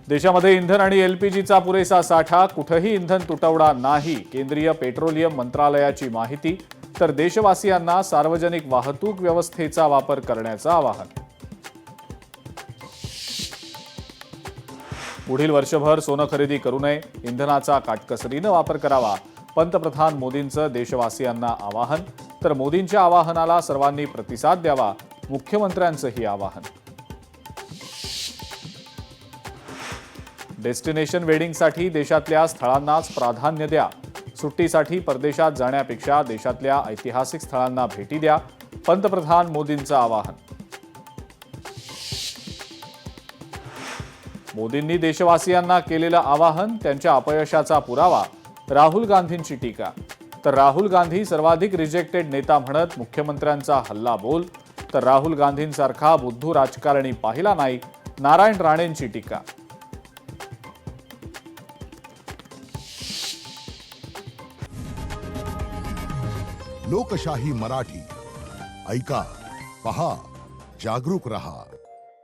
देशामध्ये इंधन आणि एलपीजीचा पुरेसा साठा, कुठेही इंधन तुटवडा नाही, केंद्रीय पेट्रोलियम मंत्रालयाची माहिती. तर देशवासियांना सार्वजनिक वाहतूक व्यवस्थेचा वापर करण्याचं आवाहन. पुढील वर्षभर सोनं खरेदी करू नये, इंधनाचा काटकसरीनं वापर करावा, पंतप्रधान मोदींचं देशवासियांना आवाहन. तर मोदींच्या आवाहनाला सर्वांनी प्रतिसाद द्यावा, मुख्यमंत्र्यांचंही आवाहन. डेस्टिनेशन वेडिंगसाठी देशातल्या स्थळांनाच प्राधान्य द्या, सुट्टीसाठी परदेशात जाण्यापेक्षा देशातल्या ऐतिहासिक स्थळांना भेटी द्या, पंतप्रधान मोदींचं आवाहन. मोदींनी देशवासियांना केलेलं आवाहन, त्यांच्या अपयशाचा पुरावा, राहुल गांधींची टीका. तर राहुल गांधी सर्वाधिक रिजेक्टेड नेता म्हणत मुख्यमंत्र्यांचा हल्ला बोल. तर राहुल गांधींसारखा बुद्धू राजकारणी पाहिला नाही, नारायण राणेंची टीका. लोकशाही मराठी ऐका, पहा, जागरूक रहा.